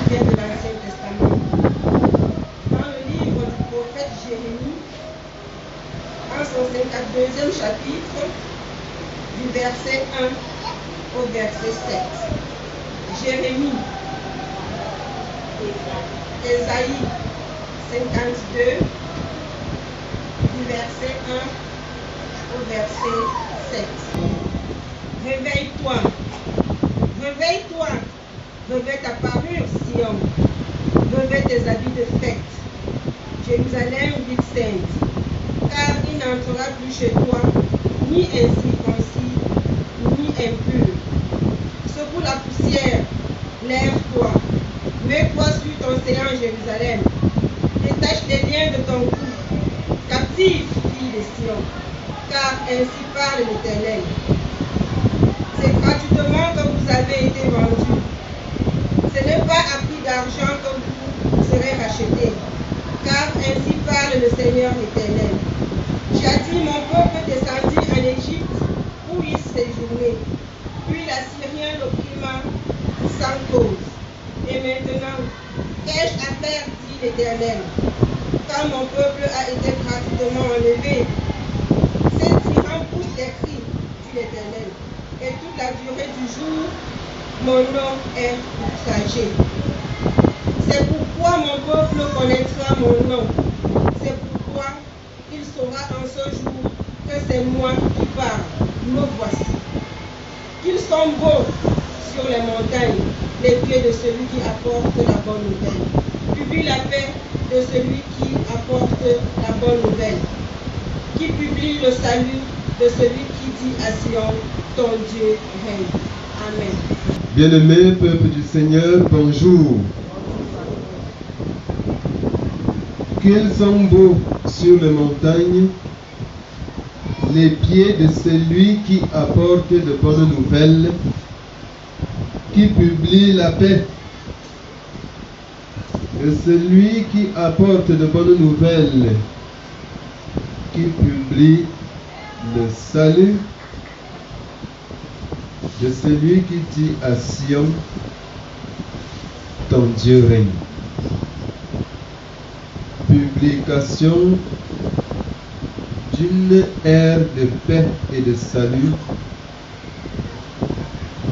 vient de l'Ancien Testament. Dans le livre du prophète Jérémie, en son 52e chapitre, du verset 1 au verset 7. Jérémie, Ésaïe 52, du verset 1 au verset 7. Réveille-toi, réveille-toi, revêt ta parure, Sion, revêt tes habits de fête, Jérusalem, ville sainte, car il n'entrera plus chez toi, ni incirconcis, ni impur. Secoue la poussière, lève-toi, mets-toi sur ton séant, Jérusalem, détache les liens de ton cou, captive, fille de Sion, car ainsi parle l'Éternel. C'est gratuitement que vous avez été vendus. Ce n'est pas à prix d'argent que vous serez rachetés, car ainsi parle le Seigneur l'Éternel. J'ai dit mon peuple descendit en Égypte où il séjournait, puis l'Assyrien l'opprimant sans cause. Et maintenant, qu'ai-je à faire, dit l'Éternel, quand mon peuple a été gratuitement enlevé? Ces tyrans poussent des cris, dit l'Éternel, et toute la durée du jour, mon nom est outragé. C'est pourquoi mon peuple connaîtra mon nom. C'est pourquoi il saura en ce jour que c'est moi qui parle. Me voici. Qu'ils sont beaux sur les montagnes, les pieds de celui qui apporte la bonne nouvelle. Publie la paix de celui qui apporte la bonne nouvelle. Qui publie le salut de celui qui dit à Sion, ton Dieu règne. Amen. Bien-aimé peuple du Seigneur, bonjour. Qu'ils sont beaux sur les montagnes, les pieds de celui qui apporte de bonnes nouvelles, qui publie la paix, de celui qui apporte de bonnes nouvelles, qui publie le salut, de celui qui dit à Sion, ton Dieu règne. Publication d'une ère de paix et de salut,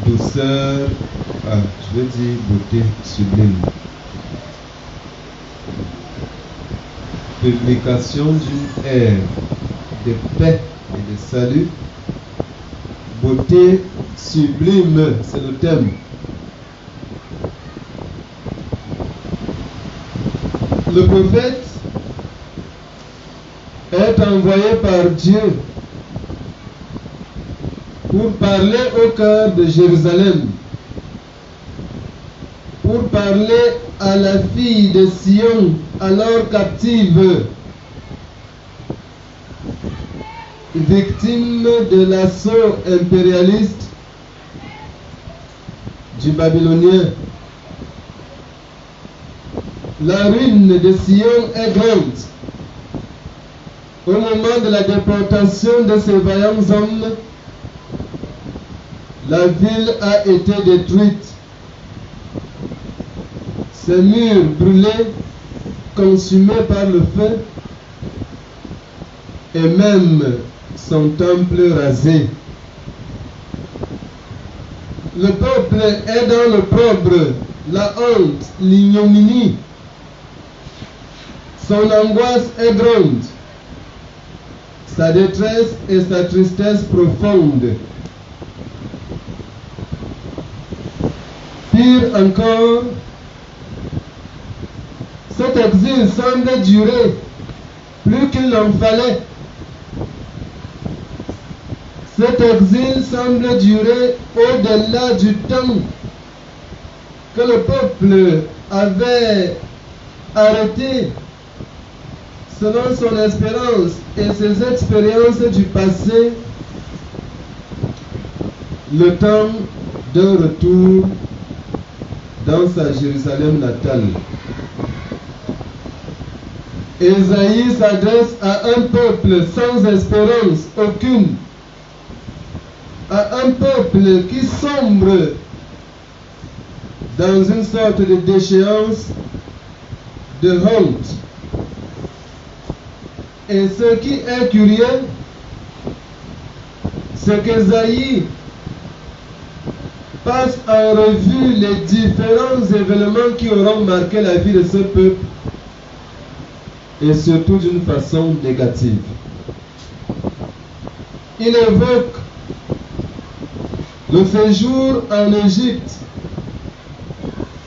douceur, je veux dire beauté sublime. Publication d'une ère de paix et de salut, beauté sublime, c'est le thème. Le prophète est envoyé par Dieu pour parler au cœur de Jérusalem, pour parler à la fille de Sion, alors captive, victime de l'assaut impérialiste du Babylonien. La ruine de Sion est grande. Au moment de la déportation de ces vaillants hommes, la ville a été détruite. Ses murs brûlés, consumés par le feu, et même son temple rasé. Le peuple est dans l'opprobre, la honte, l'ignominie. Son angoisse est grande, sa détresse et sa tristesse profonde. Pire encore, cet exil semble durer plus qu'il n'en fallait. Cet exil semble durer au-delà du temps que le peuple avait arrêté selon son espérance et ses expériences du passé, le temps d'un retour dans sa Jérusalem natale. Ésaïe s'adresse à un peuple sans espérance aucune, à un peuple qui sombre dans une sorte de déchéance, de honte. Et ce qui est curieux, c'est qu'Ésaïe passe en revue les différents événements qui auront marqué la vie de ce peuple, et surtout d'une façon négative. Il évoque le séjour en Égypte,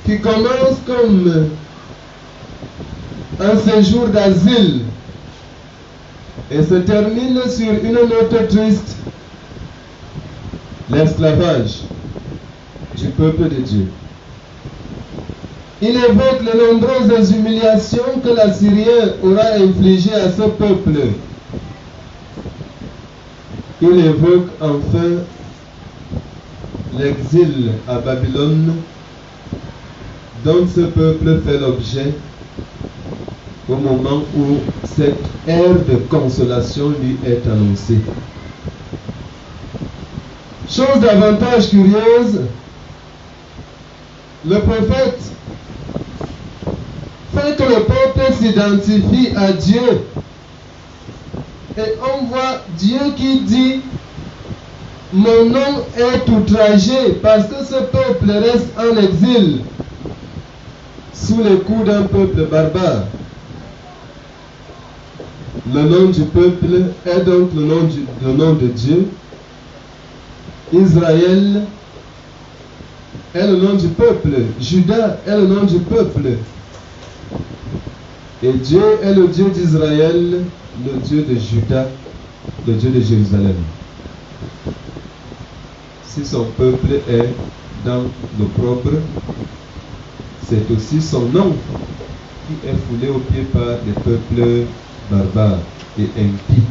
qui commence comme un séjour d'asile et se termine sur une note triste, l'esclavage du peuple de Dieu. Il évoque les nombreuses humiliations que l'Assyrien aura infligées à ce peuple. Il évoque enfin l'exil à Babylone dont ce peuple fait l'objet au moment où cette ère de consolation lui est annoncée. Chose davantage curieuse, le prophète fait que le peuple s'identifie à Dieu. Et on voit Dieu qui dit: mon nom est outragé parce que ce peuple reste en exil sous les coups d'un peuple barbare. Le nom du peuple est donc le nom de Dieu. Israël est le nom du peuple. Juda est le nom du peuple. Et Dieu est le Dieu d'Israël, le Dieu de Juda, le Dieu de Jérusalem. Si son peuple est dans l'opprobre, c'est aussi son nom qui est foulé aux pieds par des peuples barbares et impies.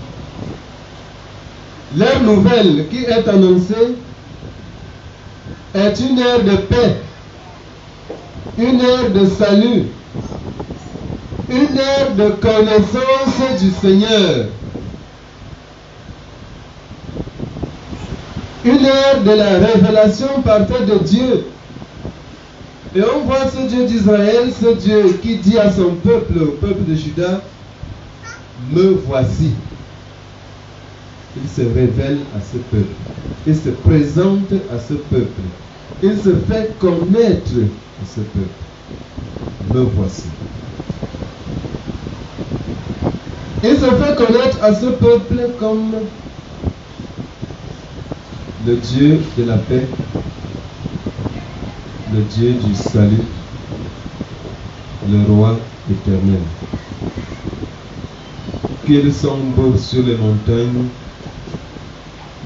L'ère nouvelle qui est annoncée est une ère de paix, une ère de salut, une ère de connaissance du Seigneur, une ère de la révélation parfaite de Dieu. Et on voit ce Dieu d'Israël, ce Dieu qui dit à son peuple, au peuple de Juda: me voici. Il se révèle à ce peuple, il se présente à ce peuple, il se fait connaître à ce peuple. Me voici. Il se fait connaître à ce peuple comme le Dieu de la paix, le Dieu du salut, le roi éternel. Qu'ils sont beaux sur les montagnes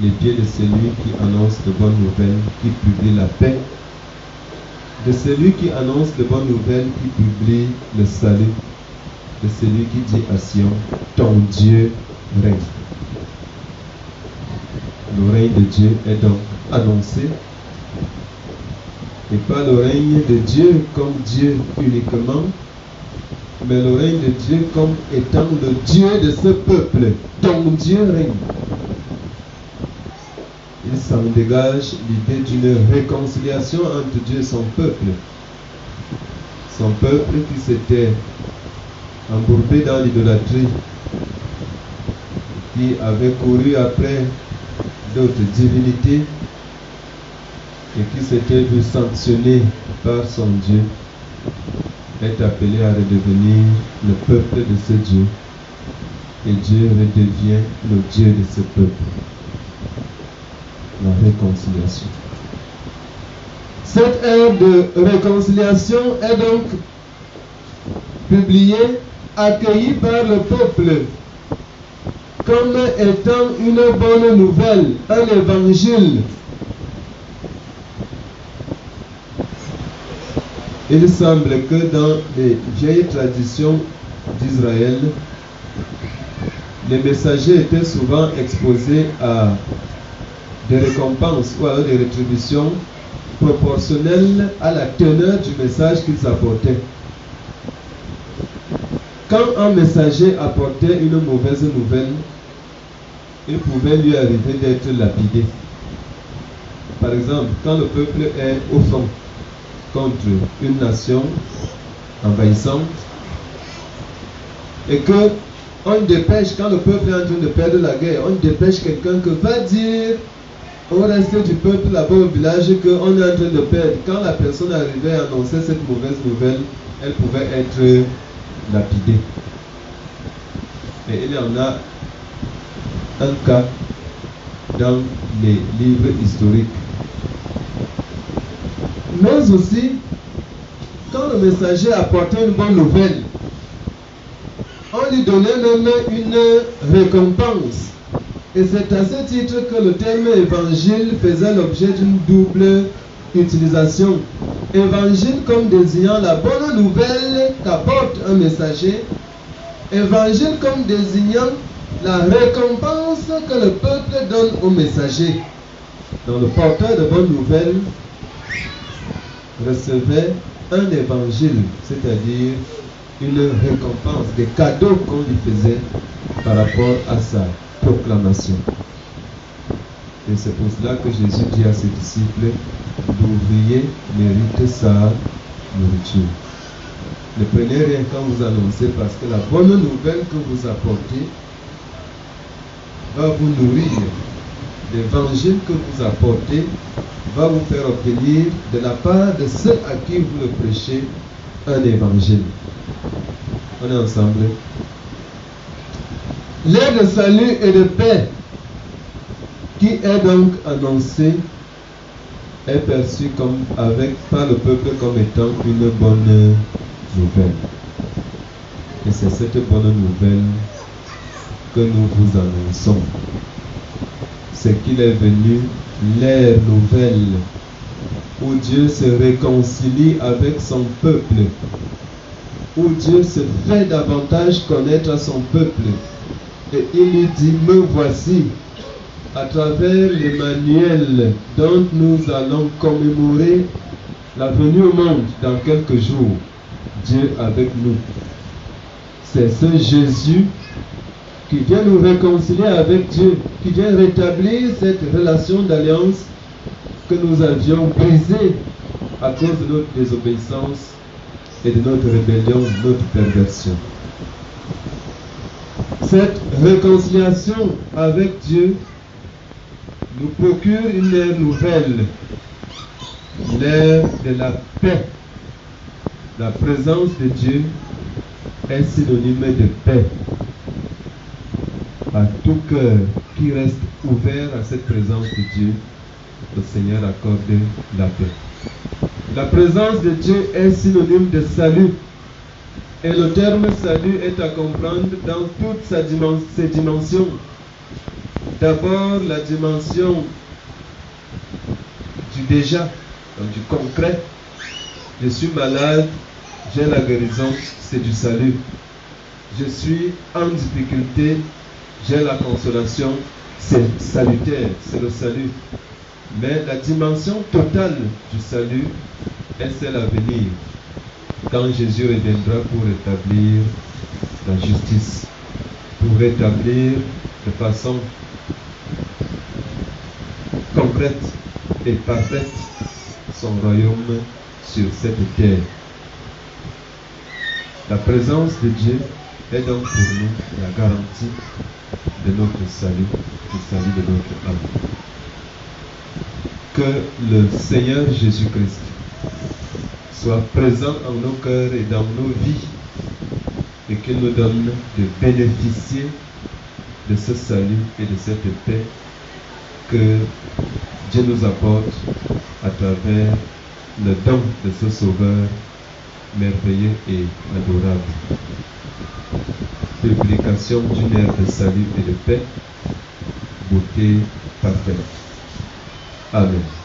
les pieds de celui qui annonce de bonnes nouvelles, qui publie la paix, de celui qui annonce de bonnes nouvelles, qui publie le salut, de celui qui dit à Sion: ton Dieu règne. Le règne de Dieu est donc annoncé, et pas le règne de Dieu comme Dieu uniquement, mais le règne de Dieu comme étant le Dieu de ce peuple. Ton Dieu règne. Il s'en dégage l'idée d'une réconciliation entre Dieu et son peuple. Son peuple qui s'était embourbé dans l'idolâtrie, qui avait couru après d'autres divinités et qui s'était vu sanctionné par son Dieu, est appelé à redevenir le peuple de ce Dieu. Et Dieu redevient le Dieu de ce peuple. La réconciliation. Cette ère de réconciliation est donc publiée, accueillie par le peuple comme étant une bonne nouvelle, un évangile. Il semble que dans les vieilles traditions d'Israël, les messagers étaient souvent exposés à des récompenses ou alors des rétributions proportionnelles à la teneur du message qu'ils apportaient. Quand un messager apportait une mauvaise nouvelle, il pouvait lui arriver d'être lapidé. Par exemple, quand le peuple est au fond contre une nation envahissante et que on dépêche, quand le peuple est en train de perdre la guerre, on dépêche quelqu'un que va dire au reste du peuple là-bas au village qu'on est en train de perdre. Quand la personne arrivait à annoncer cette mauvaise nouvelle, elle pouvait être lapidée. Et il y en a un cas dans les livres historiques. Mais aussi, quand le messager apportait une bonne nouvelle, on lui donnait même une récompense. Et c'est à ce titre que le terme évangile faisait l'objet d'une double utilisation. Évangile comme désignant la bonne nouvelle qu'apporte un messager. Évangile comme désignant la récompense que le peuple donne au messager. Donc le porteur de bonne nouvelle recevait un évangile, c'est-à-dire une récompense, des cadeaux qu'on lui faisait par rapport à sa proclamation. Et c'est pour cela que Jésus dit à ses disciples, l'ouvrier mérite sa nourriture. Ne prenez rien quand vous annoncez, parce que la bonne nouvelle que vous apportez va vous nourrir. L'évangile que vous apportez va vous faire obtenir de la part de ceux à qui vous le prêchez un évangile. On est ensemble. L'aide de salut et de paix qui est donc annoncé est perçu par le peuple comme étant une bonne nouvelle. Et c'est cette bonne nouvelle que nous vous annonçons. C'est qu'il est venu l'ère nouvelle où Dieu se réconcilie avec son peuple, où Dieu se fait davantage connaître à son peuple. Et il lui dit, me voici, à travers l'Emmanuel dont nous allons commémorer la venue au monde dans quelques jours, Dieu avec nous. C'est ce Jésus qui vient nous réconcilier avec Dieu, qui vient rétablir cette relation d'alliance que nous avions brisée à cause de notre désobéissance et de notre rébellion, de notre perversion. Cette réconciliation avec Dieu nous procure une ère nouvelle, l'ère de la paix. La présence de Dieu est synonyme de paix. À tout cœur qui reste ouvert à cette présence de Dieu, le Seigneur accorde la paix. La présence de Dieu est synonyme de salut. Et le terme salut est à comprendre dans toutes ses dimensions. D'abord, la dimension du déjà, donc du concret. Je suis malade, j'ai la guérison, c'est du salut. Je suis en difficulté, j'ai la consolation, c'est salutaire, c'est le salut. Mais la dimension totale du salut est celle à venir, quand Jésus reviendra pour rétablir la justice, pour rétablir de façon concrète et parfaite son royaume sur cette terre. La présence de Dieu est donc pour nous la garantie de notre salut, du salut de notre âme. Que le Seigneur Jésus-Christ soit présent en nos cœurs et dans nos vies et qu'il nous donne de bénéficier de ce salut et de cette paix que Dieu nous apporte à travers le don de ce Sauveur merveilleux et adorable. Publication d'une ère de salut et de paix, beauté parfaite. Amen.